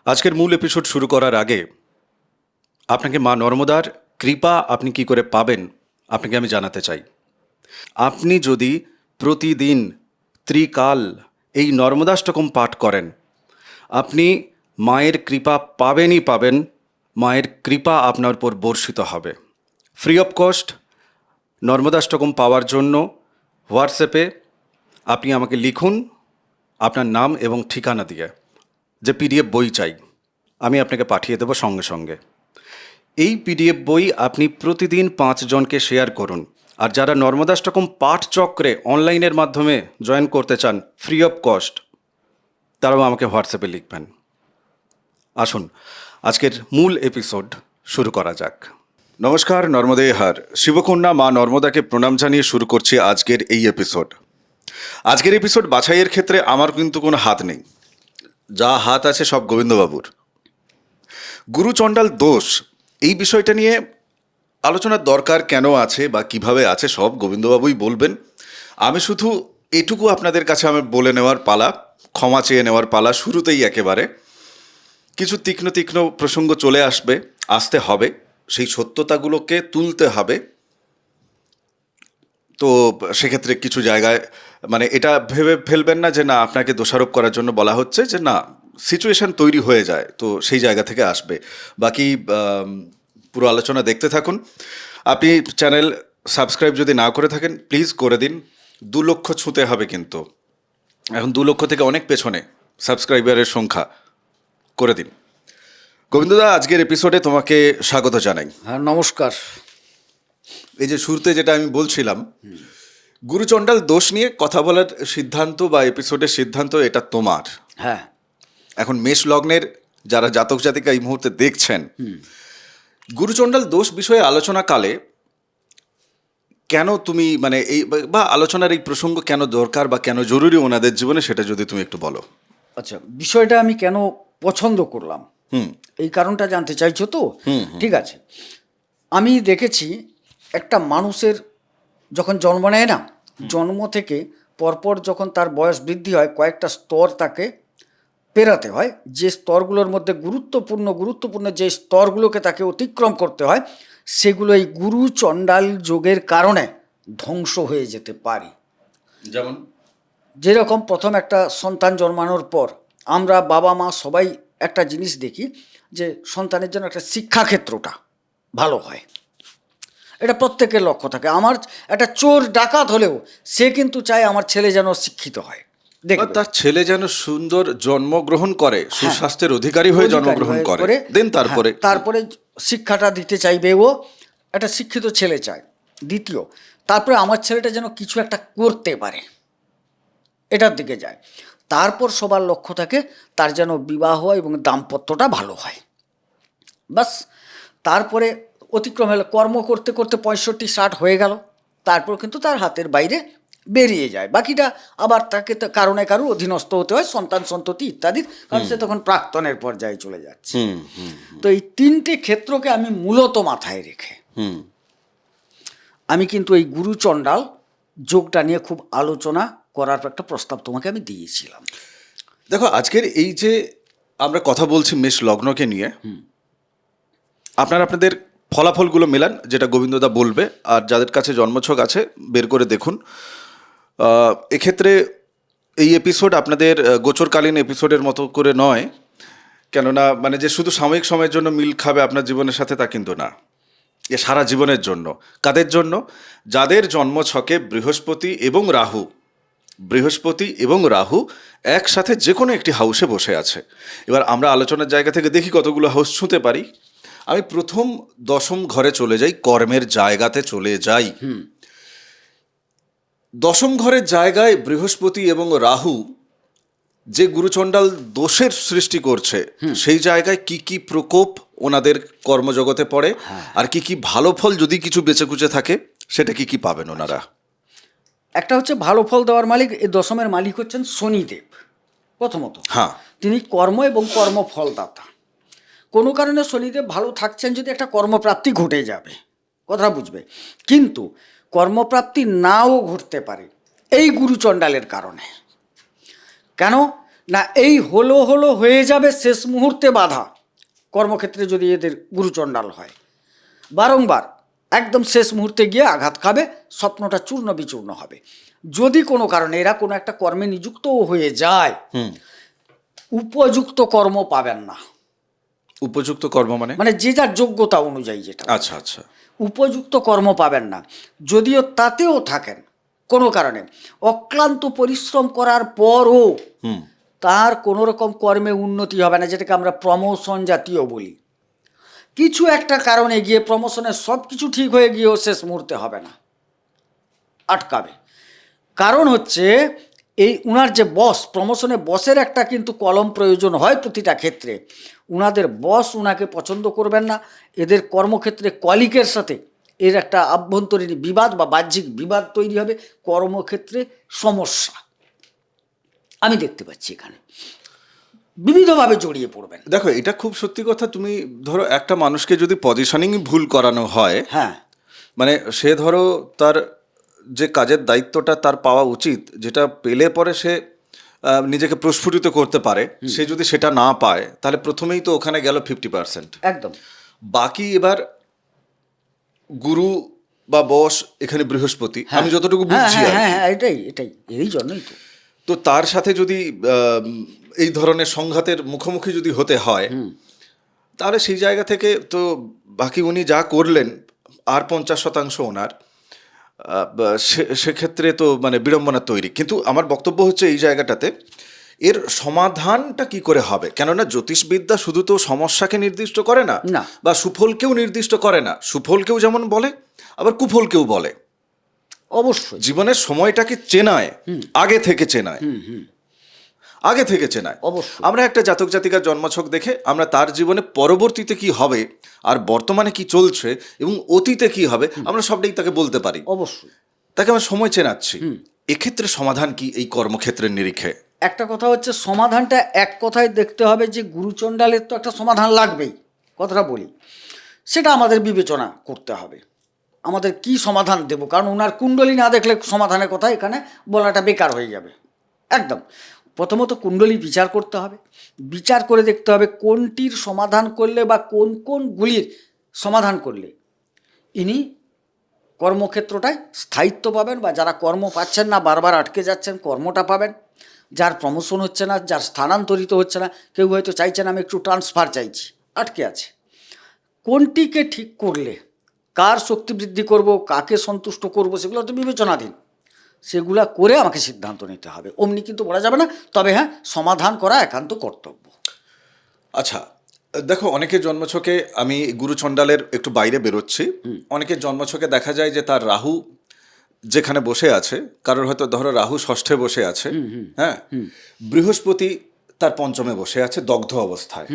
আজকের মূল এপিসোড শুরু করার আগে আপনাকে মা নর্মদার কৃপা আপনি কি করে পাবেন আপনাকে আমি জানাতে চাই। আপনি যদি প্রতিদিন ত্রিকাল এই নর্মদাষ্টকম পাঠ করেন, আপনি মায়ের কৃপা পাবেনই পাবেন। মায়ের কৃপা আপনার উপর বর্ষিত হবে। ফ্রি অফ কস্ট নর্মদাষ্টকম পাওয়ার জন্য হোয়াটসঅ্যাপে আপনি আমাকে লিখুন আপনার নাম এবং ঠিকানা দিয়ে, যে পিডিএফ বই চাই, আমি আপনাকে পাঠিয়ে দেবো সঙ্গে সঙ্গে। এই পিডিএফ বই আপনি প্রতিদিন 5 জনকে শেয়ার করুন। আর যারা নর্মদাষ্টকম পাঠ চক্রে অনলাইনের মাধ্যমে জয়েন করতে চান ফ্রি অফ কস্ট, তারাও আমাকে হোয়াটসঅ্যাপে লিখবেন। আসুন আজকের মূল এপিসোড শুরু করা যাক। নমস্কার, নর্মদে হার শিবকন্যা মা নর্মদাকে প্রণাম জানিয়ে শুরু করছি আজকের এই এপিসোড। আজকের এপিসোড বাছাইয়ের ক্ষেত্রে আমার কিন্তু কোনো হাত নেই, যা হাত আছে সব গোবিন্দবাবুর। গুরুচণ্ডাল দোষ, এই বিষয়টা নিয়ে আলোচনার দরকার কেন আছে বা কিভাবে আছে সব গোবিন্দবাবুই বলবেন। আমি শুধু এটুকু আপনাদের কাছে আমি বলে নেওয়ার পালা, ক্ষমা চেয়ে নেওয়ার পালা। শুরুতেই একেবারে কিছু তীক্ষ্ণ তীক্ষ্ণ প্রসঙ্গ চলে আসতে হবে, সেই সত্যতাগুলোকে তুলতে হবে। তো সেক্ষেত্রে কিছু জায়গায় মানে এটা ভেবে ফেলবেন না যে না আপনাকে দোষারোপ করার জন্য বলা হচ্ছে, যে না সিচুয়েশন তৈরি হয়ে যায়, তো সেই জায়গা থেকে আসবে। বাকি পুরো আলোচনা দেখতে থাকুন। আপনি চ্যানেল সাবস্ক্রাইব যদি না করে থাকেন প্লিজ করে দিন। 2 লক্ষ ছুঁতে হবে, কিন্তু এখন 2 লক্ষ থেকে অনেক পেছনে সাবস্ক্রাইবারের সংখ্যা, করে দিন। গোবিন্দদা, আজকের এপিসোডে তোমাকে স্বাগত জানাই। হ্যাঁ, নমস্কার। এই যে শুরুতে যেটা আমি বলছিলাম, গুরুচণ্ডাল দোষ নিয়ে কথা বলার সিদ্ধান্ত বা এপিসোডের সিদ্ধান্ত এটা তোমার। হ্যাঁ, এখন মেষ লগ্নের যারা জাতক জাতিকা এই মুহূর্তে দেখছেন, গুরুচণ্ডাল দোষ বিষয়ে আলোচনাকালে কেন তুমি মানে এই বা আলোচনার এই প্রসঙ্গ কেন দরকার বা কেন জরুরি ওনাদের জীবনে, সেটা যদি তুমি একটু বলো। আচ্ছা, বিষয়টা আমি কেন পছন্দ করলাম এই কারণটা জানতে চাইছো তো? ঠিক আছে। আমি দেখেছি একটা মানুষের যখন জন্ম নেয় না, জন্ম থেকে পরপর যখন তার বয়স বৃদ্ধি হয়, কয়েকটা স্তর তাকে পেরাতে হয়। যে স্তরগুলোর মধ্যে গুরুত্বপূর্ণ যে স্তরগুলোকে তাকে অতিক্রম করতে হয়, সেগুলো এই গুরু চণ্ডাল যোগের কারণে ধ্বংস হয়ে যেতে পারে। যেমন যেরকম প্রথম একটা সন্তান জন্মানোর পর আমরা বাবা মা সবাই একটা জিনিস দেখি, যে সন্তানের জন্য একটা শিক্ষাক্ষেত্রটা ভালো হয়। এটা প্রত্যেকের লক্ষ্য থাকে। আমার একটা চোর ডাকাত হলেও সে কিন্তু চায় আমার ছেলে যেন শিক্ষিত হয়। দেখবে তার ছেলে যেন সুন্দর জন্মগ্রহণ করে, সুস্বাস্থ্যের অধিকারী হয়ে জন্মগ্রহণ করে, দেন তারপরে শিক্ষাটা দিতে চাইবে ও, একটা শিক্ষিত ছেলে চায়। দ্বিতীয়, তারপরে আমার ছেলেটা যেন কিছু একটা করতে পারে, এটার দিকে যায়। তারপর সবার লক্ষ্য থাকে তার যেন বিবাহ এবং দাম্পত্যটা ভালো হয়। বাস, তারপরে অতিক্রম হলো, কর্ম করতে করতে 65-60 হয়ে গেল, তারপর কিন্তু তার হাতের বাইরে বেরিয়ে যায়। বাকিটা আবার তাকে কারণে কারোর অধীনস্থ হতে হয়, সন্তান সন্ততি ইত্যাদির, কারণ সে তখন প্রাক্তনের পর্যায়ে চলে যাচ্ছে। তো এই 3টে ক্ষেত্রকে আমি মূলত মাথায় রেখে আমি কিন্তু এই গুরুচণ্ডাল যোগটা নিয়ে খুব আলোচনা করার একটা প্রস্তাব তোমাকে আমি দিয়েছিলাম। দেখো, আজকের এই যে আমরা কথা বলছি মেষ লগ্নকে নিয়ে, আপনাদের ফলাফলগুলো মেলান, যেটা গোবিন্দদা বলবে, আর যাদের কাছে জন্মছক আছে বের করে দেখুন। এক্ষেত্রে এই এপিসোড আপনাদের গোচরকালীন এপিসোডের মতো করে নয়, কেননা মানে যে শুধু সাময়িক সময়ের জন্য মিল খাবে আপনার জীবনের সাথে তা কিন্তু না। এ সারা জীবনের জন্য। কাদের জন্য? যাদের জন্মছকে বৃহস্পতি এবং রাহু একসাথে যে কোনো একটি হাউসে বসে আছে। এবার আমরা আলোচনার জায়গা থেকে দেখি কতগুলো হাউস ছুঁতে পারি। আমি প্রথম 10ম ঘরে চলে যাই, কর্মের জায়গাতে চলে যাই। 10ম ঘরের জায়গায় বৃহস্পতি এবং রাহু যে গুরুচণ্ডাল দোষের সৃষ্টি করছে, সেই জায়গায় কি কি প্রকোপ ওনাদের কর্মজগতে পড়ে, আর কি কি ভালো ফল যদি কিছু বেঁচে কুচে থাকে সেটা কি কি পাবেন ওনারা। একটা হচ্ছে ভালো ফল দেওয়ার মালিক, এই দশমের মালিক হচ্ছেন শনিদেব প্রথমত। হ্যাঁ, তিনি কর্ম এবং কর্মফলদাতা। কোনো কারণে শনিদেব ভালো থাকছেন যদি, একটা কর্মপ্রাপ্তি ঘটে যাবে, কথা বুঝবে। কিন্তু কর্মপ্রাপ্তি নাও ঘটতে পারে এই গুরুচণ্ডালের কারণে। কেন? না এই হলো হলো হয়ে যাবে শেষ মুহূর্তে বাধা, কর্মক্ষেত্রে যদি এদের গুরুচণ্ডাল হয় বারংবার একদম শেষ মুহূর্তে গিয়ে আঘাত খাবে, স্বপ্নটা চূর্ণ বিচূর্ণ হবে। যদি কোনো কারণে এরা কোনো একটা কর্মে নিযুক্তও হয়ে যায়, উপযুক্ত কর্ম পাবেন না। উপযুক্ত কর্ম মানে? মানে যে যার যোগ্যতা অনুযায়ী যেটা, আচ্ছা আচ্ছা। উপযুক্ত কর্ম পাবেন না। যদিও তাতেও থাকেন কোনো কারণে অক্লান্ত পরিশ্রম করার পরও তার কোনো রকম কর্মে উন্নতি হবে না, যেটাকে আমরা প্রমোশন জাতীয় বলি। কিছু একটা কারণে গিয়ে প্রমোশনের সব কিছু ঠিক হয়ে গিয়েও শেষ মুহূর্তে হবে না, আটকাবে। কারণ হচ্ছে এই উনার যে বস, প্রমোশনে বসের একটা কিন্তু কলম প্রয়োজন হয় প্রতিটা ক্ষেত্রে। উনাদের বস উনাকে পছন্দ করবেন না, এদের কর্মক্ষেত্রে কলিগের সাথে এর একটা আভ্যন্তরীণ বিবাদ বা বাহ্যিক বিবাদ তৈরি হবে, কর্মক্ষেত্রে সমস্যা আমি দেখতে পাচ্ছি এখানে, বিবিধভাবে জড়িয়ে পড়বেন। দেখো, এটা খুব সত্যি কথা। তুমি ধরো একটা মানুষকে যদি পজিশনিং ভুল করানো হয়, হ্যাঁ, মানে সে ধরো তার যে কাজের দায়িত্বটা তার পাওয়া উচিত, যেটা পেলে পরে সে নিজেকে প্রস্ফুটিত করতে পারে, সে যদি সেটা না পায় তাহলে প্রথমেই তো ওখানে গেল 50%। একদম। বাকি এবার গুরু বা বস এখানে বৃহস্পতি, আমি যতটুকু বুঝছি আর হ্যাঁ কি। হ্যাঁ, এটাই এটাই, এই জন্যই তো। তো তার সাথে যদি এই ধরনের সংঘাতের মুখোমুখি যদি হতে হয়, তাহলে সেই জায়গা থেকে তো বাকি উনি যা করলেন আর 50% ওনার, সেক্ষেত্রে তো মানে বিড়ম্বনা তৈরি। কিন্তু আমার বক্তব্য হচ্ছে এই জায়গাটাতে এর সমাধানটা কি করে হবে, কেননা জ্যোতিষবিদ্যা শুধু তো সমস্যাকে নির্দিষ্ট করে না, না। বা সুফলকেও নির্দিষ্ট করে না। সুফলকেও যেমন বলে, আবার কুফলকেও বলে। অবশ্যই জীবনের সময়টাকে চেনায়, আগে থেকে চেনায়, আগে থেকে চেনায়। অবশ্যই। আমরা একটা জাতক জাতিকার জন্মছক দেখে আমরা তার জীবনে পরবর্তীতে কি হবে আর বর্তমানে কি চলছে এবং অতীতে কি হবে আমরা সবটাই তাকে বলতে পারি। অবশ্যই তাকে আমরা সময় চেনাচ্ছি। এক্ষেত্রে সমাধান কি এই কর্মক্ষেত্রের নিরিখে? একটা কথা হচ্ছে, সমাধানটা এক কথায় দেখতে হবে যে গুরুচণ্ডালের তো একটা সমাধান লাগবেই, কথাটা বলি, সেটা আমাদের বিবেচনা করতে হবে আমাদের কি সমাধান দেব। কারণ ওনার কুণ্ডলী না দেখলে সমাধানের কথা এখানে বলাটা বেকার হয়ে যাবে একদম। প্রথমত কুণ্ডলী বিচার করতে হবে, বিচার করে দেখতে হবে কোনটির সমাধান করলে বা কোন কোনগুলির সমাধান করলে ইনি কর্মক্ষেত্রটায় স্থায়িত্ব পাবেন, বা যারা কর্ম পাচ্ছেন না, বারবার আটকে যাচ্ছেন, কর্মটা পাবেন। যার প্রমোশন হচ্ছে না, যার স্থানান্তরিত হচ্ছে না, কেউ হয়তো চাইছেন আমি একটু ট্রান্সফার চাইছি, আটকে আছে, কোনটিকে ঠিক করলে কার শক্তি বৃদ্ধি করব, কাকে সন্তুষ্ট করব, সেগুলো তো বিবেচনাধীন। সেগুলা করে আমাকে সিদ্ধান্ত নিতে হবে, অমনি কিন্তু বলা যাবে না। তবে হ্যাঁ, সমাধান করা একান্ত কর্তব্য। আচ্ছা, দেখো, অনেকের জন্মছকে, আমি গুরুচণ্ডালের একটু বাইরে বেরোচ্ছি, অনেকের জন্মছকে দেখা যায় যে তার রাহু যেখানে বসে আছে, কারোর হয়তো ধরো রাহু ষষ্ঠে বসে আছে, হ্যাঁ, বৃহস্পতি তার পঞ্চমে বসে আছে দগ্ধ অবস্থায়।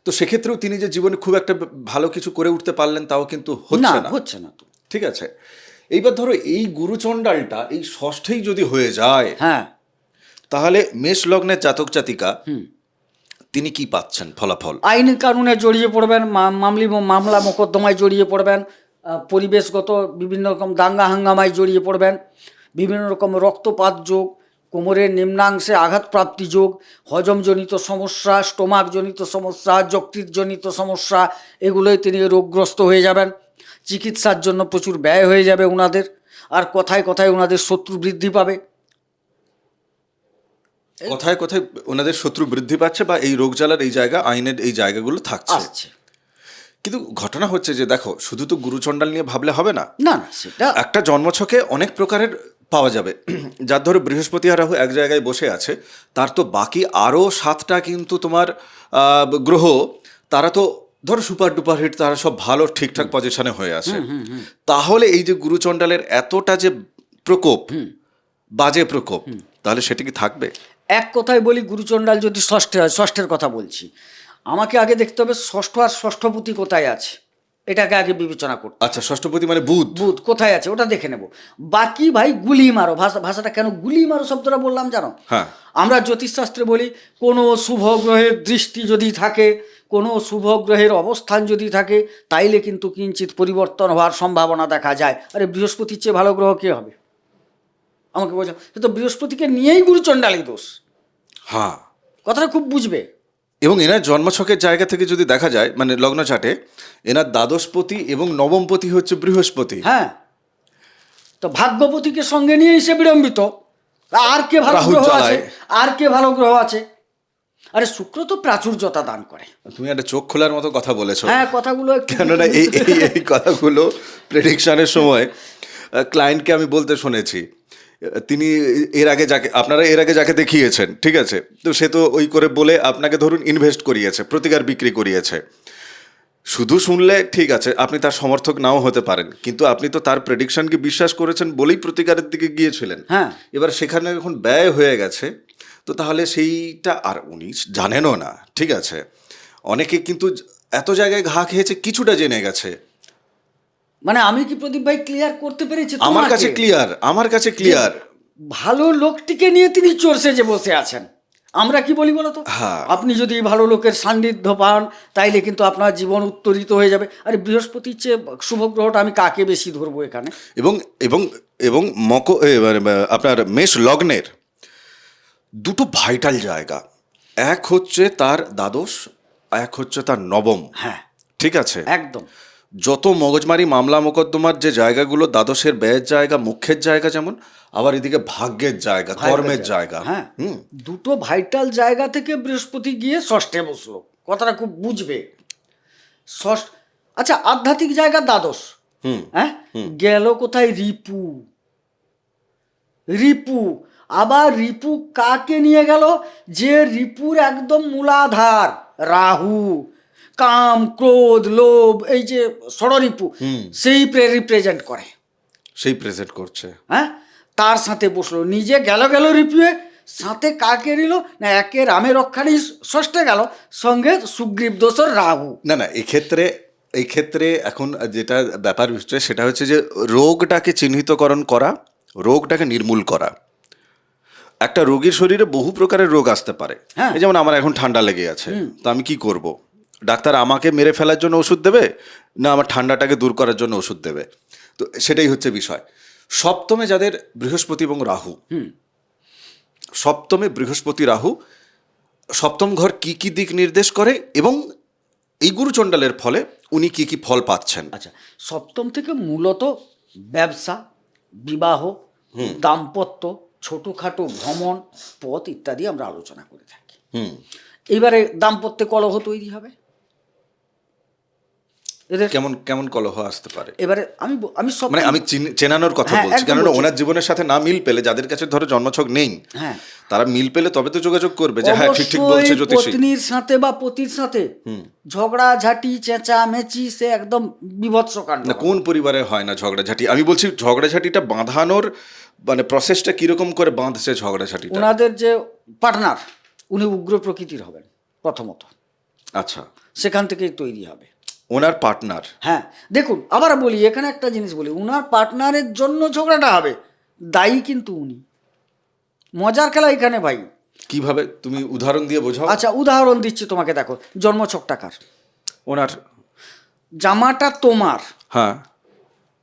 তো সেক্ষেত্রেও তিনি যে জীবনে খুব একটা ভালো কিছু করে উঠতে পারলেন তাও কিন্তু হচ্ছে না, হচ্ছে না তো। ঠিক আছে। এইবার ধরো এই গুরুচণ্ডালটা এই ষষ্ঠেই যদি হয়ে যায়, হ্যাঁ, তাহলে মেষ লগ্নের জাতক জাতিকা তিনি কি পাচ্ছেন ফলাফল? আইন কানুনে জড়িয়ে পড়বেন, মামলা মোকদ্দমায় জড়িয়ে পড়বেন, পরিবেশগত বিভিন্ন রকম দাঙ্গা হাঙ্গামায় জড়িয়ে পড়বেন, বিভিন্ন রকম রক্তপাত যোগ, কোমরের নিম্নাংশে আঘাতপ্রাপ্তি যোগ, হজমজনিত সমস্যা, স্টোমাকজনিত সমস্যা, যকৃৎজনিত সমস্যা, এগুলোই তিনি রোগগ্রস্ত হয়ে যাবেন। চিকিৎসার জন্য প্রচুর ব্যয় হয়ে যাবে ওনাদের, আর কথায় কথায় ওনাদের শত্রু বৃদ্ধি পাবে। কথায় কথায় ওনাদের শত্রু বৃদ্ধি পাচ্ছে, বা এই রোগ জ্বালার এই জায়গা, আইনের এই জায়গাগুলো থাকছে। কিন্তু ঘটনা হচ্ছে যে দেখো, শুধু তো গুরুচণ্ডাল নিয়ে ভাবলে হবে না। না না, সেটা একটা জন্মছকে অনেক প্রকারের পাওয়া যাবে। যার ধরো বৃহস্পতি আর রাহু এক জায়গায় বসে আছে, তার তো বাকি আরও 7টা কিন্তু তোমার গ্রহ, তারা তো ধরো সুপার ডুপার হিট, তারা সব ভালো ঠিকঠাক পজিশনে হয়ে আছে। তাহলে এই যে গুরুচণ্ডালের এতটা যে প্রকোপ, বাজে প্রকোপ, তাহলে সেটা কি থাকবে? এক কথায় বলি, গুরুচণ্ডাল যদি ষষ্ঠে হয়, ষষ্ঠের কথা বলছি, আমাকে আগে দেখতে হবে ষষ্ঠ আর ষষ্ঠপতি কোথায় আছে, এটাকে আগে বিবেচনা করতে। আচ্ছা, ষষ্ঠপতি মানে বুধ। বুধ কোথায় আছে ওটা দেখে নেব। বাকি ভাই গুলি মারো, ভাষাটা কেন গুলি মারো শব্দটা বললাম জানো? হ্যাঁ, আমরা জ্যোতিষশাস্ত্রে বলি কোনো শুভ গ্রহের দৃষ্টি যদি থাকে, কোনো শুভ গ্রহের অবস্থান যদি থাকে, তাইলে কিন্তু কিঞ্চিত পরিবর্তন হওয়ার সম্ভাবনা দেখা যায়। আরে বৃহস্পতির চেয়ে ভালো গ্রহ কে হবে? আমাকে বোঝাও, সে তো বৃহস্পতিকে নিয়েই গুরুচণ্ডালী দোষ। হ্যাঁ, কথাটা খুব বুঝবে। এবং এনার জন্মছকের জায়গা থেকে যদি দেখা যায়, মানে লগ্ন চাটে এনার দ্বাদশপতি এবং নবমপতি হচ্ছে বৃহস্পতি। হ্যাঁ, তো ভাগ্যপতিকে সঙ্গে নিয়ে সে বিড়ম্বিত। আর কে ভালো রাহু গ্রহ আছে? জ্বালায়। আর কে ভালো গ্রহ আছে? আরে শুক্র তো প্রাচুর্যতা দান করে। তুমি একটা চোখ খোলার মতো কথা বলেছো। হ্যাঁ, কথাগুলো একটু কেননা এই কথাগুলো প্রেডিকশনের সময় ক্লায়েন্টকে আমি বলতে শুনেছি। তিনি আপনারা এর আগে যাকে দেখিয়েছেন, ঠিক আছে, তো সে তো ওই করে বলে আপনাকে ধরুন ইনভেস্ট করিয়েছে, প্রতিকার বিক্রি করিয়েছে। শুধু শুনলে ঠিক আছে, আপনি তার সমর্থক নাও হতে পারেন, কিন্তু আপনি তো তার প্রেডিকশনকে বিশ্বাস করেছেন বলেই প্রতিকারের দিকে গিয়েছিলেন। হ্যাঁ, এবার সেখানে এখন ব্যয় হয়ে গেছে, তো তাহলে সেইটা আর উনি জানেনও না, ঠিক আছে। অনেকে কিন্তু এত জায়গায় ঘা খেয়েছে, কিছুটা জেনে গেছে। মানে আমি কি প্রদীপ ভাই ক্লিয়ার করতে পেরেছি আমার তোমাকে? কাছে ক্লিয়ার, আমার কাছে ক্লিয়ার। ভালো লোকটিকে নিয়ে তিনি চোর সেজে বসে আছেন। আমরা কি বলি বলো তো? হ্যাঁ। আপনি যদি ভালো লোকের সান্নিধ্য পান তাইলে কিন্তু আপনার জীবন উত্তরিত হয়ে যাবে। আরে বৃহস্পতির চেয়ে শুভ গ্রহটা আমি কাকে বেশি ধরবো এখানে? এবং এবং এবং আপনার মেষ লগ্নের দুটো ভাইটাল জায়গা, এক হচ্ছে তার দ্বাদশ, এক হচ্ছে তার নবম। হ্যাঁ, ঠিক আছে। একদম। যত মগজমারি মামলা মোকদ্দমার যে জায়গাগুলো, দ্বাদশের ব্যয়ের জায়গা, মুখ্যের জায়গা, যেমন আবার এদিকে ভাগ্যের জায়গা, কর্মের জায়গা। হ্যাঁ, দুটো ভাইটাল জায়গা থেকে বৃহস্পতি গিয়ে ষষ্ঠে বসলো। কথাটা খুব বুঝবে। ষষ্ঠ, আচ্ছা, আধ্যাত্মিক জায়গা দ্বাদশ। হ্যাঁ, গেল কোথায়? রিপু। রিপু, আবার রিপু কাকে নিয়ে গেল? যে রিপুর একদম মূলাধার রাহু, কাম, ক্রোধ, লোভ, এই যে ষড়রিপু, সেই রিপ্রেজেন্ট করে। সেই প্রেজেন্ট করছে। হ্যাঁ, তার সাথে বসলো, নিজে গেল রিপুয়ে, সাথে কাকে নিল না? একে রামের রক্ষারই ষষ্ঠে গেল, সঙ্গে সুগ্রীব দোসর রাহু। না না, এই ক্ষেত্রে এখন যেটা ব্যাপার হচ্ছে সেটা হচ্ছে যে রোগটাকে চিহ্নিতকরণ করা, রোগটাকে নির্মূল করা। একটা রোগীর শরীরে বহু প্রকারের রোগ আসতে পারে। হ্যাঁ। এই যেমন আমার এখন ঠান্ডা লেগে আছে, তো আমি কি করব? ডাক্তার আমাকে মেরে ফেলার জন্য ওষুধ দেবে, না আমার ঠান্ডাটাকে দূর করার জন্য ওষুধ দেবে? তো সেটাই হচ্ছে বিষয়। সপ্তমে যাদের বৃহস্পতি এবং রাহু, সপ্তমে বৃহস্পতি রাহু, সপ্তম ঘর কি কি দিক নির্দেশ করে এবং এই গুরুচণ্ডালের ফলে উনি কি কি ফল পাচ্ছেন। আচ্ছা, সপ্তম থেকে মূলত ব্যবসা, বিবাহ, দাম্পত্য, ছোটোখাটো ভ্রমণ, পথ ইত্যাদি আমরা আলোচনা করে থাকি। এইবারে দাম্পত্যে কলহ তৈরি হবে এদের। কেমন কেমন কলহ আসতে পারে? এবারে আমি সব মানে আমি চেনানোর কথা হ্যাঁ, বলছি, একদম কেননা বলছি। ওনার জীবনের সাথে না মিল পেলে, যাদের কাছে ধরো জন্মছক নেই, হ্যাঁ, তারা মিল পেলে তবে তো যোগাযোগ করবে যে হ্যাঁ ঠিক ঠিক বলছে অবশ্যই জ্যোতিষী। পত্নীর সাথে বা পতির সাথে ঝগড়া ঝাঁটি চেঁচা মেচি, সে একদম বিভৎস কাণ্ড। না, কোন পরিবারে হয় না ঝগড়াঝাটি? আমি বলছি ঝগড়াঝাটিটা বাঁধানোর মানে প্রসেসটা কিরকম করে বাঁধছে ঝগড়াঝাটিটা? ওনাদের যে পার্টনার, উনি উগ্র প্রকৃতির হবেন প্রথমত, আচ্ছা, সেখান থেকেই তৈরি হবে ওনার পার্টনার। হ্যাঁ, দেখুন আবার বলি, এখানে একটা জিনিস বলি, উনার পার্টনারের জন্য ঝগড়াটা হবে, দায়ী কিন্তু উনি। মজার খেলা এখানে ভাই। কিভাবে? তুমি উদাহরণ দিয়ে বোঝাও। আচ্ছা, উদাহরণ দিচ্ছি তোমাকে, দেখো জন্মছক টাকার ওনার জামাটা তোমার, হ্যাঁ,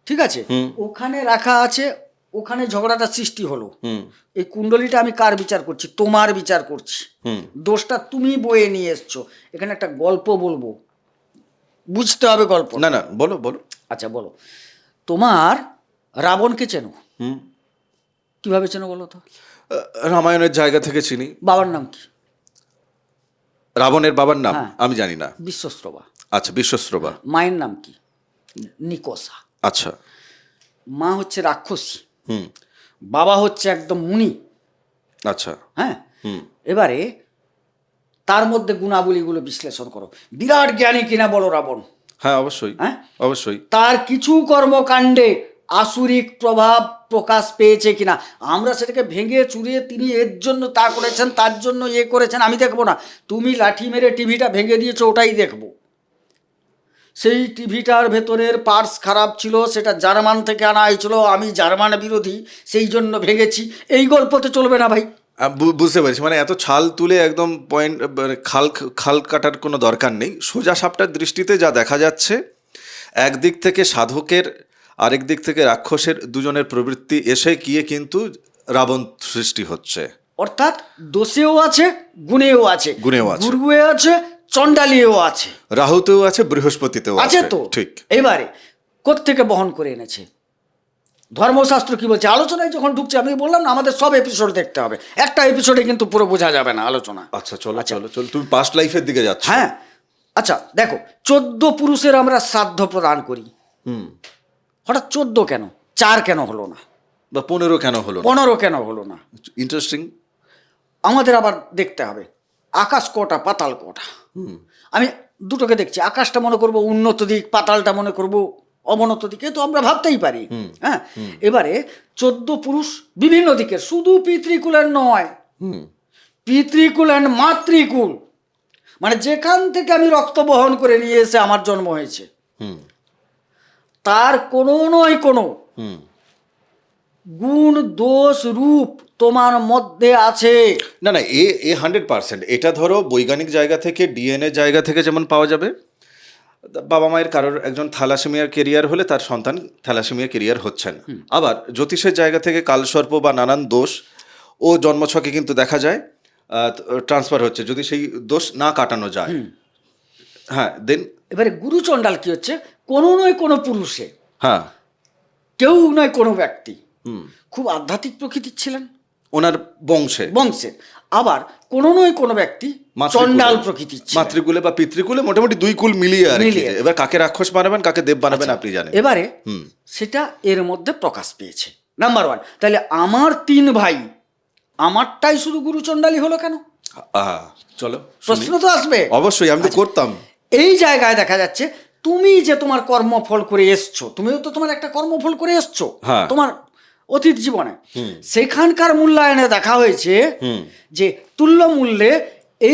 ঠিক আছে, ওখানে রাখা আছে, ওখানে ঝগড়াটা সৃষ্টি হলো। এই কুণ্ডলিটা আমি কার বিচার করছি? তোমার বিচার করছি। দোষটা তুমি বয়ে নিয়ে এসছো। এখানে একটা গল্প বলবো, বুঝতে হবে গল্প। না না, বলো বলো। আচ্ছা বলো, তোমার রাবণকে চেনো? কিভাবে চেনো বলো তো? রামায়ণের জায়গা থেকে চিনি। বাবার নাম কি? রাবণের বাবার নাম হ্যাঁ। আমি জানি না। বিশ্বশ্রবা। আচ্ছা, বিশ্বশ্রবা। মায়ের নাম কি? নিকোসা। আচ্ছা। মা হচ্ছে রাক্ষসী, বাবা হচ্ছে একদম মুনি। আচ্ছা। হ্যাঁ, এবারে তার মধ্যে গুণাবলীগুলো বিশ্লেষণ করো। বিরাট জ্ঞানী কিনা বলো রাবণ? হ্যাঁ, অবশ্যই। হ্যাঁ, অবশ্যই। তার কিছু কর্মকাণ্ডে আসুরিক প্রভাব প্রকাশ পেয়েছে কিনা আমরা সেটাকে ভেঙে চুরিয়ে তিনি এর জন্য তা করেছেন, তার জন্য এ করেছেন আমি দেখবো না। তুমি লাঠি মেরে টিভিটা ভেঙে দিয়েছো, ওটাই দেখবো। সেই টিভিটার ভেতরের পার্টস খারাপ ছিল, সেটা জার্মান থেকে আনা হয়েছিল, আমি জার্মান বিরোধী, সেই জন্য ভেঙেছি, এই গল্পতে চলবে না ভাই। বুঝতে পারছি, মানে এত ছাল তুলে একদম পয়েন্ট খাল কাটার কোনো দরকার নেই। সোজা সাপটার দৃষ্টিতে যা দেখা যাচ্ছে, একদিক থেকে সাধকের, আরেক দিক থেকে রাক্ষসের দুজনের প্রবৃত্তি এসে গিয়ে কিন্তু রাবণ সৃষ্টি হচ্ছে। অর্থাৎ দোষেও আছে, গুণেও আছে, গুণেও আছে। গুরুয়ে আছে, চণ্ডালিয়েও আছে, রাহুতেও আছে, বৃহস্পতিতেও আছে তো। ঠিক। এবারে কোত্থেকে বহন করে এনেছে? ধর্মশাস্ত্র কি বলছে? আলোচনায় যখন ঢুকছে, আমি বললাম না আমাদের সব এপিসোড দেখতে হবে, একটা এপিসোডে কিন্তু পুরো বোঝা যাবে না আলোচনা। আচ্ছা চলো চলো চলো, তুমি পাস্ট লাইফের দিকে যাচ্ছ। হ্যাঁ, আচ্ছা দেখো, 14 পুরুষের আমরা শ্রাদ্ধ প্রদান করি, হঠাৎ 14 কেন, 4 কেন হলো না, বা 15 কেন হলো? 15 কেন হলো না? ইন্টারেস্টিং। আমাদের আবার দেখতে হবে আকাশ কটা, পাতাল কটা। আমি দুটোকে দেখছি, আকাশটা মনে করব উন্নত দিক, পাতালটা মনে করব অবনত দিকে, তো আমরা ভাবতেই পারি। হ্যাঁ, এবারে 14 পুরুষ বিভিন্ন দিকের, শুধু পিতৃকুলের নয়, পিতৃকুল অ্যান্ড মাতৃকুল, মানে যেখান থেকে আমি রক্ত বহন করে নিয়ে এসে আমার জন্ম হয়েছে, তার কোনো নয় কোনো গুণ, দোষ, রূপ তোমার মধ্যে আছে। না না, এ 100%। এটা ধরো বৈজ্ঞানিক জায়গা থেকে, ডিএনএ জায়গা থেকে যেমন পাওয়া যাবে, বাবা মায়ের কারোর একজন থ্যালাসেমিয়ার কেরিয়ার হলে তার সন্তান থ্যালাসেমিয়া কেরিয়ার হচ্ছে না। আবার জ্যোতিষের জায়গা থেকে কালসর্প বা নানান দোষ ও জন্মছকে কিন্তু দেখা যায় ট্রান্সফার হচ্ছে, যদি সেই দোষ না কাটানো যায়। হ্যাঁ, দেন এবারে গুরুচণ্ডাল কি হচ্ছে, কোনো নয় কোনো পুরুষে, হ্যাঁ, কেউ নয় কোনো ব্যক্তি খুব আধ্যাত্মিক প্রকৃতির ছিলেন ওনার বংশে, আবার কোনো নয় কোনো ব্যক্তি চণ্ডাল প্রকৃতির ছিলেন। মাতৃকুলে বা পিতৃকুলে মোটামুটি 2 কুল মিলিয়ে আর কি। এবার কাকে রাক্ষস বানাবেন, কাকে দেব বানাবেন আপনি জানেন। এবারে সেটা এর মধ্যে প্রকাশ পেয়েছে। নাম্বার 1, তাহলে আমার 3 ভাই, আমারটাই শুধু গুরুচণ্ডালী হলো কেন? চলো, প্রশ্ন তো আসবে অবশ্যই, আমি তো করতাম। এই জায়গায় দেখা যাচ্ছে তুমি যে তোমার কর্মফল করে এসছো, তুমিও তো তোমার একটা কর্মফল করে এসছো তোমার অতীত জীবনে, সেখানকার মূল্যায়নে দেখা হয়েছে যে তুল্য মূল্যে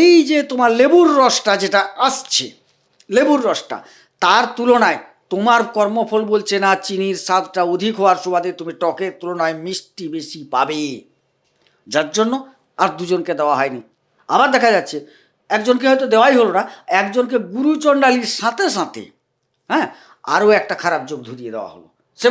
এই যে তোমার লেবুর রসটা যেটা আসছে, লেবুর রসটা, তার তুলনায় তোমার কর্মফল বলছে না চিনির স্বাদটা অধিক হওয়ার সুবাদে তুমি টকের তুলনায় মিষ্টি বেশি পাবে, যার জন্য আর দুজনকে দেওয়া হয়নি। আবার দেখা যাচ্ছে একজনকে হয়তো দেওয়াই হলো না, একজনকে গুরুচণ্ডালীর সাথে সাথে হ্যাঁ আরও একটা খারাপ যোগ ধরিয়ে দেওয়া হলো। সে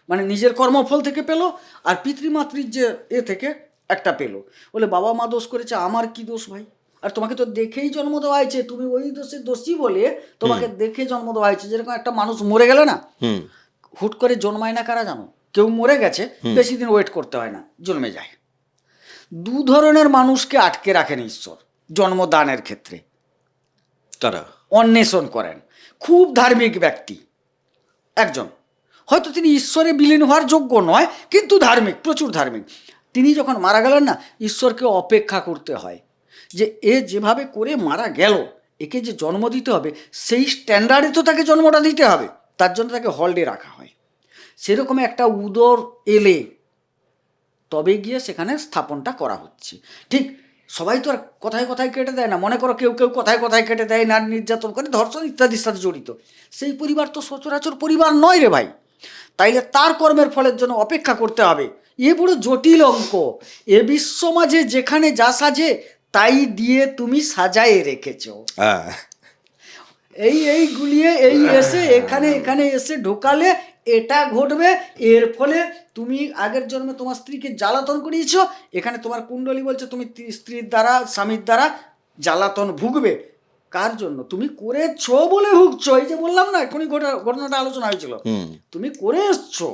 মানে নিজের কর্মফল থেকে পেলো, আর পিতৃমাতৃর যে থেকে একটা পেলো, বলে বাবা মা দোষ করেছে, আমার কি দোষ ভাই? আর তোমাকে তো দেখেই জন্ম দেওয়া হয়েছে, তুমি ওই দোষের দোষী বলে তোমাকে দেখে জন্ম দেওয়া হয়েছে। যেরকম একটা মানুষ মরে গেলে না, হুট করে জন্মায় না কারা জানো? কেউ মরে গেছে, বেশি দিন ওয়েট করতে হয় না, জন্মে যায়। 2 ধরনের মানুষকে আটকে রাখেন ঈশ্বর জন্মদানের ক্ষেত্রে। তারা অন্বেষণ করেন, খুব ধার্মিক ব্যক্তি একজন, হয়তো তিনি ঈশ্বরে বিলীন হওয়ার যোগ্য নয় কিন্তু ধার্মিক, প্রচুর ধার্মিক, তিনি যখন মারা গেলেন না, ঈশ্বরকে অপেক্ষা করতে হয় যে এ যেভাবে করে মারা গেল, একে যে জন্ম দিতে হবে সেই স্ট্যান্ডার্ডে তো তাকে জন্মটা দিতে হবে, তার জন্য তাকে হলডে রাখা হয়। সেরকম একটা উদর এলে তবে গিয়ে সেখানে স্থাপনটা করা হচ্ছে। ঠিক সবাই তো আর কথায় কথায় কেটে দেয় না, মনে করো কেউ কেউ কথায় কথায় কেটে দেয়, নারী নির্যাতন করে, ধর্ষণ ইত্যাদির সাথে জড়িত, সেই পরিবার তো সচরাচর পরিবার নয় রে ভাই। তাইলে তার কর্মের ফলের জন্য অপেক্ষা করতে হবে। এ বড় জটিল অঙ্ক। এ বিশ্ব মাঝে যেখানে যা সাজে তাই দিয়ে তুমি সাজায়ে রেখেছ, এই গুলিয়ে এই এসে এখানে এসে ঢোকালে এটা ঘটবে, এর ফলে তুমি আগের জন্মে তোমার স্ত্রীকে জ্বালাতন করিয়েছ, এখানে তোমার কুণ্ডলী বলছে তুমি স্ত্রীর দ্বারা, স্বামীর দ্বারা জ্বালাতন ভুগবে। কার জন্য? তুমি করেছো বলে ভুগছো। এই যে বললাম না, এখনই ঘটনাটা আলোচনা হয়েছিল, তুমি করে এসছো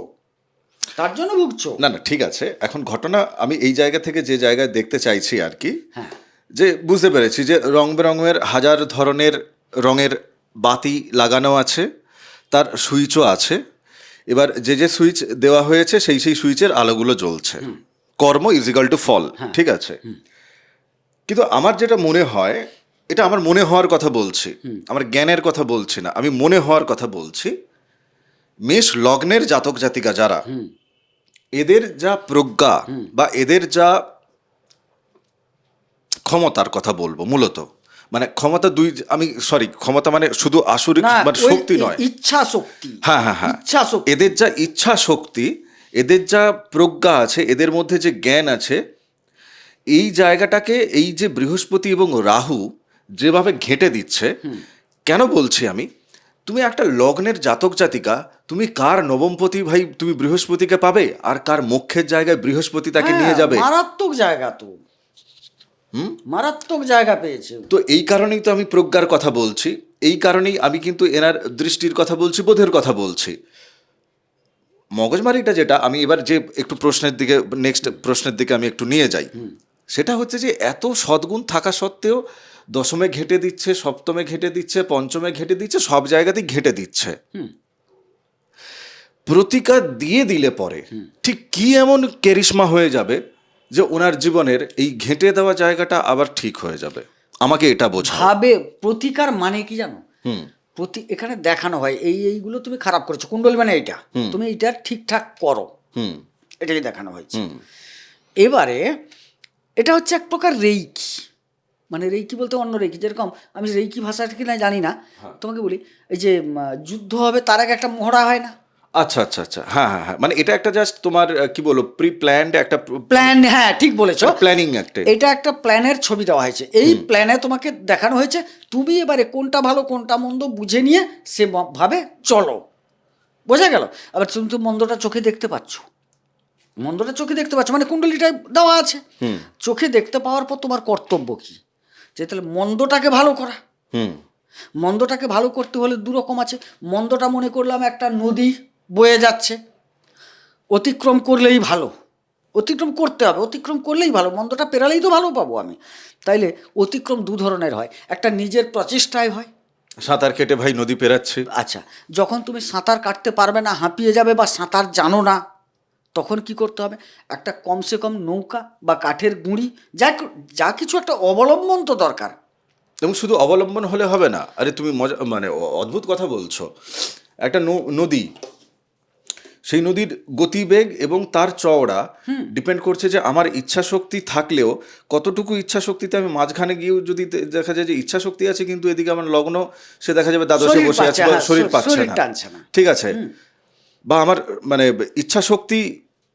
তার জন্য ভুগছো। না না, ঠিক আছে। এখন ঘটনা আমি এই জায়গা থেকে যে জায়গায় দেখতে চাইছি আর কি, যে বুঝতে পেরেছি যে রং বেরঙের হাজার ধরনের রঙের বাতি লাগানো আছে, তার সুইচও আছে। এবার যে সুইচ দেওয়া হয়েছে সেই সুইচের আলোগুলো জ্বলছে। কর্ম ইজ ইকাল টু ফল, ঠিক আছে। কিন্তু আমার যেটা মনে হয়, এটা আমার মনে হওয়ার কথা বলছি, আমার জ্ঞানের কথা বলছি না, আমি মনে হওয়ার কথা বলছি। মেষ লগ্নের জাতক জাতিকা যারা, এদের যা প্রজ্ঞা বা এদের যা ক্ষমতার কথা বলবো মূলত, মানে ক্ষমতা ক্ষমতা মানে শুধু আসুরিক মানে শক্তি নয়, ইচ্ছা শক্তি। হ্যাঁ, ইচ্ছা শক্তি। এদের যা ইচ্ছা শক্তি, এদের যা প্রজ্ঞা আছে, এদের মধ্যে যে জ্ঞান আছে, এই জায়গাটাকে এই যে বৃহস্পতি এবং রাহু যেভাবে ঘেঁটে দিচ্ছে, কেন বলছি আমি, তুমি একটা লগ্নের জাতক জাতিকা, তুমি কার নবমপতি ভাই তুমি বৃহস্পতিকে পাবে, আর কার মুখ্যের জায়গায় বৃহস্পতি তাকে নিয়ে হ্যাঁ, যাবে। মারাত্মক জায়গা তো, মারাত্মক জায়গা পেয়েছে। তো এই কারণেই তো আমি প্রজ্ঞার কথা বলছি, এই কারণেই আমি কিন্তু এনার দৃষ্টির কথা বলছি, বোধের কথা বলছি। মগজমারিটা যেটা, আমি এবার যে একটু প্রশ্নের দিকে, নেক্সট প্রশ্নের দিকে আমি একটু নিয়ে যাই, সেটা হচ্ছে যে এত সদ্গুণ থাকা সত্ত্বেও দশমে ঘেঁটে দিচ্ছে, সপ্তমে ঘেঁটে দিচ্ছে, পঞ্চমে ঘেঁটে দিচ্ছে, সব জায়গাতেই ঘেঁটে দিচ্ছে। প্রতিকার দিয়ে দিলে পরে ঠিক কি এমন কেরিশমা হয়ে যাবে যে ওনার জীবনের এই ঘেঁটে দেওয়া জায়গাটা আবার ঠিক হয়ে যাবে? আমাকে এটা বোঝাও। ভাবে প্রতিকার মানে কি জানো? এখানে দেখানো হয় এইগুলো তুমি খারাপ করেছো, কুণ্ডলী মানে এইটা, তুমি এইটা ঠিকঠাক করো, এটাই দেখানো হয়েছে। এবারে এটা হচ্ছে এক প্রকার রেইকি, মানে রেইকি বলতে অন্য রেইকি, যেরকম আমি রেইকি ভাষাটা কি না জানি না, তোমাকে বলি এই যে যুদ্ধ হবে তার আগে একটা মহড়া হয় না? আচ্ছা আচ্ছা আচ্ছা, হ্যাঁ হ্যাঁ হ্যাঁ, মানে এটা একটা জাস্ট তোমার কি বলো, প্রি প্ল্যান্ড একটা প্ল্যান, হ্যাঁ ঠিক বলেছো, প্ল্যানিং একটা। এটা একটা প্ল্যানের ছবি দেওয়া হয়েছে, এই প্ল্যানে তোমাকে দেখানো হয়েছে, তুমি এবারে কোনটা ভালো কোনটা মন্দ বুঝে নিয়ে সে ভাবে চলো, বোঝা গেল? আবার তুমি তো মন্দটা চোখে দেখতে পাচ্ছ, মন্দটা চোখে দেখতে পাচ্ছ মানে কুণ্ডলিটাই দেওয়া আছে, চোখে দেখতে পাওয়ার পর তোমার কর্তব্য কি? যে তাহলে মন্দটাকে ভালো করা। মন্দটাকে ভালো করতে হলে দুরকম আছে। মন্দটা মনে করলাম একটা নদী বয়ে যাচ্ছে, অতিক্রম করলেই ভালো, অতিক্রম করতে হবে, অতিক্রম করলেই ভালো, মন্দটা পেরালেই তো ভালো পাবো আমি। তাইলে অতিক্রম দু ধরনের হয়, একটা নিজের প্রচেষ্টায় হয়। সাঁতার কেটে ভাই নদী পেরাচ্ছে। আচ্ছা, যখন তুমি সাঁতার কাটতে পারবে না, হাঁপিয়ে যাবে বা সাঁতার জানো না, তখন কি করতে হবে? একটা কমসে কম নৌকা বা কাঠের গুঁড়ি, যা কিছু একটা অবলম্বন তো দরকার। এবং শুধু অবলম্বন হলে হবে না, আরে তুমি মজা মানে অদ্ভুত কথা বলছো। একটা নদী, সেই নদীর গতিবেগ এবং তার চওড়া ডিপেন্ড করছে যে আমার ইচ্ছা শক্তি থাকলেও কতটুকু ইচ্ছা শক্তিতে আমি মাঝখানে গিয়েও যদি দেখা যায় যে ইচ্ছা শক্তি আছে কিন্তু এদিকে আমার লগ্ন, সে দেখা যাবে দ্বাদশে বসে আছে বা শরীর পাচ্ছে না, ঠিক আছে, বা আমার মানে ইচ্ছা শক্তি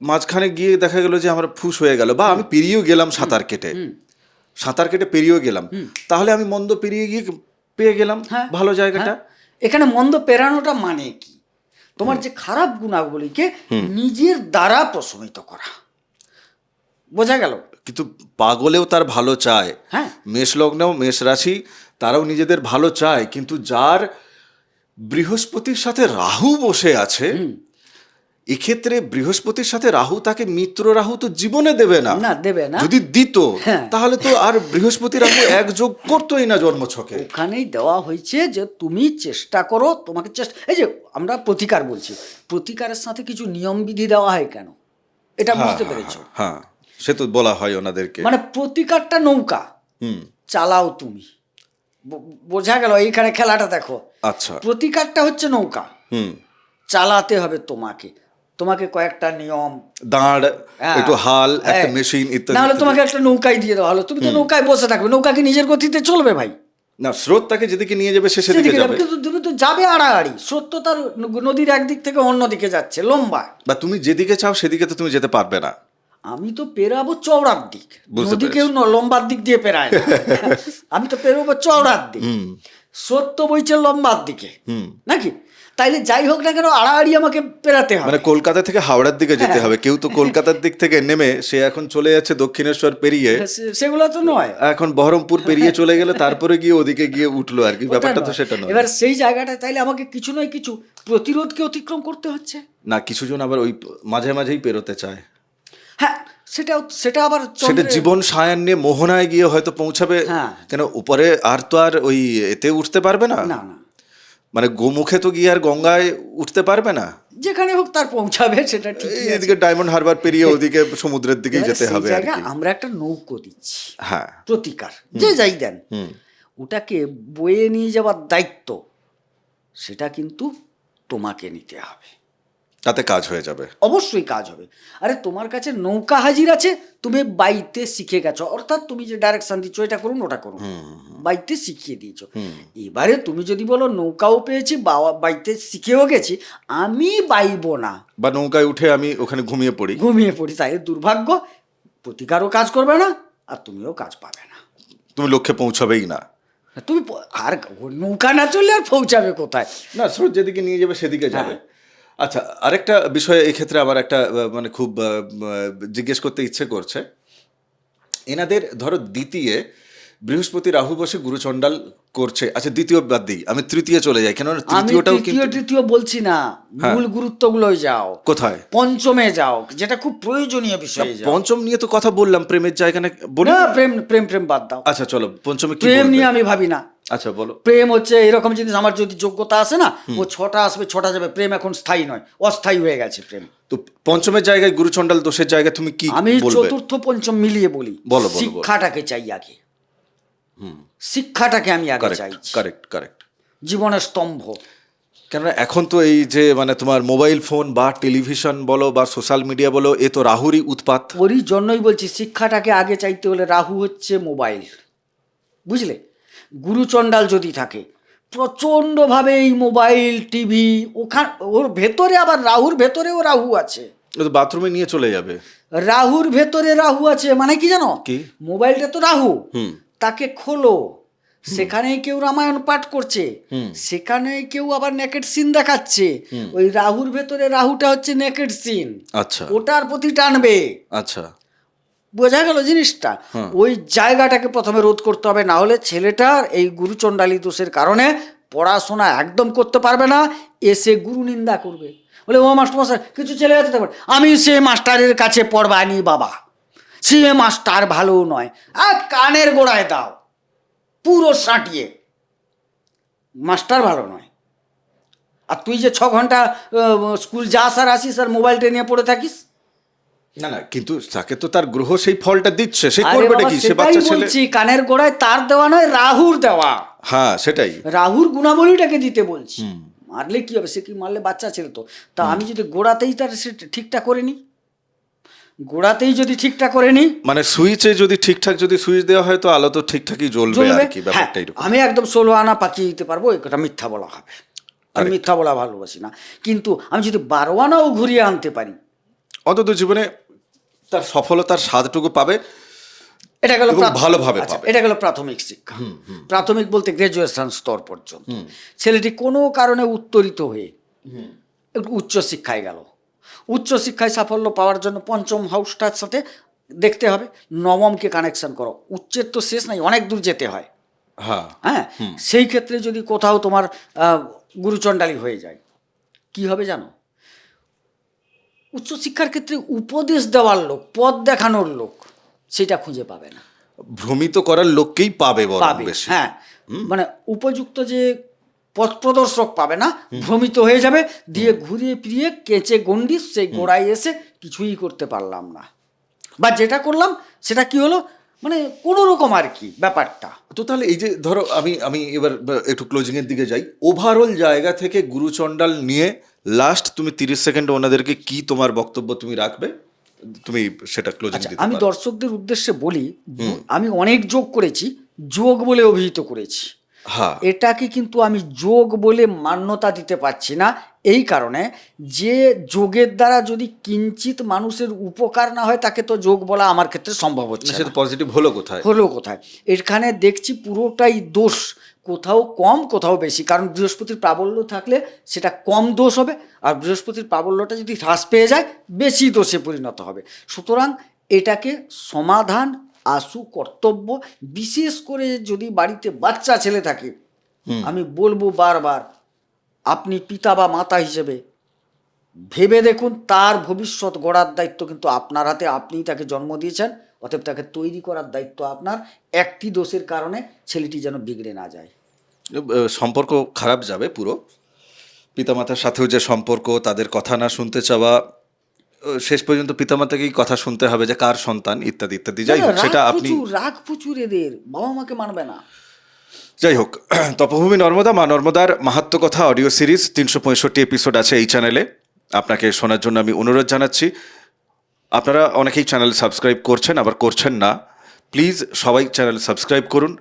মাঝখানে গিয়ে দেখা গেল যে আমার ফুস হয়ে গেল, বা আমি পেরিয়েও গেলাম সাঁতার কেটে পেরিয়েও গেলাম, তাহলে আমি মন্দ পেরিয়ে গিয়ে পেয়ে গেলাম ভালো জায়গাটা। এখানে মন্দ পেরানোটা মানে কি? তোমার যে খারাপ গুণাবলীকে নিজের দ্বারা প্রশমিত করা, বোঝা গেল? কিন্তু পাগলেও তার ভালো চায়, মেষ লগ্নেও মেষ রাশি তারাও নিজেদের ভালো চায়, কিন্তু যার বৃহস্পতির সাথে রাহু বসে আছে, এক্ষেত্রে বৃহস্পতির সাথে রাহু তাকে মিত্র রাহু তো জীবনে দেবে না, দেবে না। যদি দিত তাহলে তো আর বৃহস্পতি রাহু একযোগ করতোই না জন্মছকে। ওখানেই দেওয়া হয়েছে যে তুমি চেষ্টা করো, তোমাকে এই যে আমরা প্রতিকার বলছি, প্রতিকারের সাথে কিছু নিয়ম বিধি দেওয়া হয় কেন, এটা বুঝতে পেরেছো? হ্যাঁ, সে তো বলা হয় ওনাদেরকে, মানে প্রতিকারটা নৌকা চালাও তুমি, বোঝা গেল? এইখানে খেলাটা দেখো। আচ্ছা, প্রতিকারটা হচ্ছে নৌকা, চালাতে হবে তোমাকে, তোমাকে কয়েকটা নিয়ম, দাঁড়, একটু হাল, একটা মেশিন ইত্যাদি, নাহলে তোমাকে একটা নৌকায় দিয়ে দেওয়া হলো, তুমি তো নৌকায় বসে থাকবে, নৌকা কি নিজের গতিতে চলবে ভাই? না, স্রোত তাকে যেদিকে নিয়ে যাবে সে সেদিকে যাবে, কিন্তু তুমি তো যাবে আড়াআড়ি, স্রোত তো তার নদীর একদিক থেকে অন্য দিকে যাচ্ছে লম্বা, বা তুমি যেদিকে চাও সেদিকে তো তুমি যেতে পারবে না। আমি তো পেরাবো চওড়ার দিক, নদী কেউ লম্বার দিক দিয়ে পেরায় না আমি তো পেরোবো চওড়ার দিক, স্রোত তো বইছে লম্বার দিকে নাকি? তাইলে যাই হোক না কেন আড়াআড়ি আমাকে পেরাতে হবে, মানে কলকাতা থেকে হাওড়ার দিকে যেতে হবে। কেউ তো কলকাতার দিক থেকে নেমে সে এখন চলে যাচ্ছে দক্ষিণেশ্বর পেরিয়ে, সেগুলো তো নয়, এখন বহরমপুর পেরিয়ে চলে গেলে তারপরে গিয়ে ওদিকে গিয়ে উঠলো আর কি, ব্যাপারটা তো সেটা নয়। এবার সেই জায়গাটা তাইলে আমাকে কিছু নয় কিছু প্রতিরোধকে অতিক্রম করতে হচ্ছে না, কিছু জন আবার ওই মাঝে মাঝেই পেরোতে চায়। হ্যাঁ, সেটা আবার সেটা জীবন সায়ান্নে মোহনায় গিয়ে হয়তো পৌঁছাবে, কেন উপরে আর তো আর ওই এতে উঠতে পারবে না, না না, মানে গোমুখে তো গিয়ে আর গঙ্গায় uঠতে পারবে না, যেখানে হোক তার পৌঁছাবে, সেটা ঠিক। এদিকে ডায়মন্ড হারবার পেরিয়ে ওদিকে সমুদ্রের দিকেই যেতে হবে আর কি। আমরা একটা নৌকো দিচ্ছি, হ্যাঁ, প্রতিকার যে যাই দেন, ওটাকে বয়ে নিয়ে যাওয়ার দায়িত্ব সেটা কিন্তু তোমাকে নিতে হবে, তাতে কাজ হয়ে যাবে, অবশ্যই কাজ হবে। আরে তোমার কাছে নৌকা হাজির আছে, তুমি বাইতে শিখে গেছো, অর্থাৎ তুমি যে ডাইরেকশন দিচ্ছ এটা করুন ওটা করুন, বাইতে শিখিয়ে দিয়েছো। এবারে তুমি যদি বলো নৌকাও পেয়েছি বাইতে শিখেও গেছি, আমি বাইবো না, বা নৌকায় উঠে আমি ওখানে ঘুমিয়ে পড়ি, তাই দুর্ভাগ্য, প্রতিকারও কাজ করবে না আর তুমিও কাজ পাবে না, তুমি লক্ষ্যে পৌঁছাবেই না। তুমি আর নৌকা না চললে আর পৌঁছাবে কোথায়? না, স্রোত যেদিকে নিয়ে যাবে সেদিকে যাবে। আচ্ছা, আরেকটা বিষয় এই ক্ষেত্রে আমার একটা মানে খুব জিজ্ঞেস করতে ইচ্ছে করছে। এনাদের ধরো দ্বিতীয় বৃহস্পতি রাহু বসে গুরুচণ্ডাল করছে, আচ্ছা দ্বিতীয় বাদ দিই, আমি তৃতীয় চলে যাই, কেন আমি তৃতীয়টাও তৃতীয় কিন্তু তৃতীয় বলছি না, মূল গুরুত্বগুলোই যাও। কোথায়? পঞ্চমে যাও, যেটা খুব প্রয়োজনীয় বিষয়ে যাও। পঞ্চম নিয়ে তো কথা বললাম, প্রেমের জায়গা না বলি। না, প্রেম প্রেম প্রেম বাদ দাও। আচ্ছা চলো, পঞ্চমে কি প্রেম বলবে? নিয়ে আমি ভাবি না। আচ্ছা বলো। প্রেম হচ্ছে এরকম জিনিস, আমার যদি যোগ্যতা আসে না, ও ছটা আসবে ছটা যাবে। প্রেম এখন স্থায়ী নয়, অস্থায়ী হয়ে গেছে প্রেম। তো পঞ্চমের জায়গায় গুরুচণ্ডাল দোষের জায়গায় তুমি কি আমি বলবে? চতুর্থ পঞ্চম মিলিয়ে বলি। বলো, বলো, বলো। শিক্ষাটাকে চাই আগে, শিক্ষাটাকে আমি আগে চাই। Correct correct. জীবনের স্তম্ভ। কেননা এখন তো এই যে মানে তোমার মোবাইল ফোন বা টেলিভিশন বলো বা সোশ্যাল মিডিয়া বলো, এ তো রাহুরই উৎপাত। ওরই জন্যই বলছি শিক্ষাটাকে আগে চাইতে হলে রাহু হচ্ছে মোবাইল, বুঝলে? গুরুচণ্ডাল যদি থাকে প্রচণ্ডভাবে এই মোবাইল টিভি, ওর ভেতরে আবার রাহুর ভেতরেও রাহু আছে। ও তো বাথরুমে নিয়ে চলে যাবে। রাহুর ভেতরে রাহু আছে মানে কি জানো? কি? মোবাইলটা তো রাহু, তাকে খোলো, সেখানেই কেউ রামায়ণ পাঠ করছে, সেখানেই কেউ আবার নেকেড সিন দেখাচ্ছে। ওই রাহুর ভেতরে রাহুটা হচ্ছে নেকেড সিন, আচ্ছা ওটার প্রতি টানবে। আচ্ছা, বোঝা গেল জিনিসটা? ওই জায়গাটাকে প্রথমে রোধ করতে হবে, না হলে ছেলেটার এই গুরুচণ্ডালী দোষের কারণে পড়াশোনা একদম করতে পারবে না। এসে গুরু নিন্দা করবে, বলে ও মাস্টার কিছু ছেলে আছে তখন, আমি সে মাস্টারের কাছে পড়বানি বাবা, সে মাস্টার ভালো নয়। আর কানের গোড়ায় দাও পুরো সাঁটিয়ে, মাস্টার ভালো নয়। আর তুই যে 6 ঘন্টা স্কুল যাস আর আসিস আর মোবাইলটা নিয়ে পড়ে থাকিস। না না, কিন্তু তাকে তো তার গ্রহ সেই ফলটা দিচ্ছে, সে আরে করবেটা বাবা, কি? সে সেটাই বাচ্চা ছেলে। বলছি, কানের গোড়ায় তার দেওয়া নয়, রাহুর দেওয়া। হ্যাঁ সেটাই। রাহুর গুণাবলীটাকে দিতে বলছি। মারলে কি হবে? সে কি মারলে বাচ্চা ছেলে তো। তা আমি যদি গোড়াতেই তার সে ঠিকঠাক করে নিই, গোড়াতেই যদি ঠিকঠাক করে নিই, মানে সুইচে যদি ঠিকঠাক যদি সুইচ দেওয়া হয় তো আলো তো ঠিকঠাকই জ্বলবে আর কি, হ্যাঁ, ব্যাপারটা এরকম। আমি একদম 16 আনা পাকিয়ে দিতে পারবো, এটা মিথ্যা বলা হবে। আমি মিথ্যা বলা ভালোবাসি না, কিন্তু আমি যদি 12 আনাও ঘুরিয়ে আনতে পারি, অন্তত জীবনে তার সফলতার স্বাদটুকু পাবে, এটা গেল এবং ভালোভাবে পাবে। এটা গেল প্রাথমিক শিক্ষা। প্রাথমিক বলতে গ্রাজুয়েশন স্তর পর্যন্ত। ছেলেটি কোনো কারণে উত্তরিত হয়ে একটু উচ্চ শিক্ষায় গেল। উচ্চ শিক্ষায় সাফল্য পাওয়ার জন্য পঞ্চম হাউসটার সাথে দেখতে হবে, নবমকে কানেকশন করো। উচ্চের তো শেষ নাই, অনেক দূর যেতে হয়। হ্যাঁ হ্যাঁ, সেই ক্ষেত্রে যদি কোথাও তোমার গুরুচণ্ডালী হয়ে যায়, কি হবে জানো? উচ্চশিক্ষার ক্ষেত্রে উপদেশ দেওয়ার লোক, পথ দেখানোর লোক, সেটা খুঁজে পাবে না। ভ্রমিত করার লোককেই পাবে বরং পাবে, বেশি। হ্যাঁ, মানে উপযুক্ত যে পথ প্রদর্শক পাবে না, ভ্রমিত হয়ে যাবে, দিয়ে ঘুরিয়ে ফিরিয়ে কেচে গন্ডিস সেই গোড়ায় এসে কিছুই করতে পারলাম না, বা যেটা করলাম সেটা কি হলো, মানে কোনো রকম আর কি ব্যাপারটা। তো তাহলে এই যে ধরো আমি আমি এবার একটু ক্লোজিং এর দিকে যাই, ওভারঅল জায়গা থেকে গুরুচণ্ডাল নিয়ে লাস্ট তুমি 30 সেকেন্ড ওনাদেরকে কি তোমার বক্তব্য তুমি রাখবে, তুমি সেটা ক্লোজিং আচ্ছা, দিতে আমি পারো। দর্শকদের উদ্দেশ্যে বলি, আমি অনেক যোগ করেছি, যোগ বলে অভিহিত করেছি। হ্যাঁ, এটাকে কিন্তু আমি যোগ বলে মান্যতা দিতে পারছি না, এই কারণে যে যোগের দ্বারা যদি কিঞ্চিত মানুষের উপকার না হয়, তাকে তো যোগ বলা আমার ক্ষেত্রে সম্ভব হচ্ছে সেটা না। পজিটিভ হলো কোথায়? হলো কোথায়? এখানে দেখছি পুরোটাই দোষ, কোথাও কম কোথাও বেশি। কারণ বৃহস্পতির প্রাবল্য থাকলে সেটা কম দোষ হবে, আর বৃহস্পতির প্রাবল্যটা যদি হ্রাস পেয়ে যায় বেশি দোষে পরিণত হবে। সুতরাং এটাকে সমাধান আশু কর্তব্য, বিশেষ করে যদি বাড়িতে বাচ্চা ছেলে থাকে, আমি বলবো বারবার, আপনি পিতা বা মাতা হিসেবে ভেবে দেখুন, তার ভবিষ্যৎ গড়ার দায়িত্ব কিন্তু আপনার হাতে। আপনিই তাকে জন্ম দিয়েছেন, অতএব তাকে তৈরি করার দায়িত্ব আপনার। একটি দোষের কারণে ছেলেটি যেন বিগড়ে না যায়। সম্পর্ক খারাপ যাবে পুরো, পিতামাতার সাথেও যে সম্পর্ক, তাদের কথা না শুনতে চাওয়া, শেষ পর্যন্ত পিতামাতাকেই কথা শুনতে হবে যে কার সন্তান ইত্যাদি ইত্যাদি। যাই হোক, সেটা আপনি রাগ প্রচুর এদের, বাবা মাকে মানবে না। যাই হোক, তপভূমি নর্মদা, মা নর্মদার মাহাত্ম্য কথা অডিও সিরিজ 365 এপিসোড আছে এই চ্যানেলে, আপনাকে শোনার জন্য আমি অনুরোধ জানাচ্ছি। আপনারা অনেকেই চ্যানেল সাবস্ক্রাইব করছেন, আবার করছেন না, প্লিজ সবাই চ্যানেল সাবস্ক্রাইব করুন।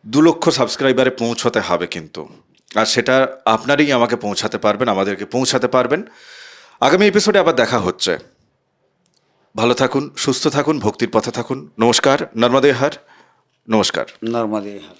2 লক্ষ সাবস্ক্রাইবারে পৌঁছতে হবে কিন্তু, আর সেটা আপনারই আমাকে পৌঁছাতে পারবেন, আমাদেরকে পৌঁছাতে পারবেন। আগামী এপিসোডে আবার দেখা হচ্ছে। ভালো থাকুন, সুস্থ থাকুন, ভক্তির পথে থাকুন। নমস্কার, নর্মদে হর। নমস্কার। নর্মদে হর।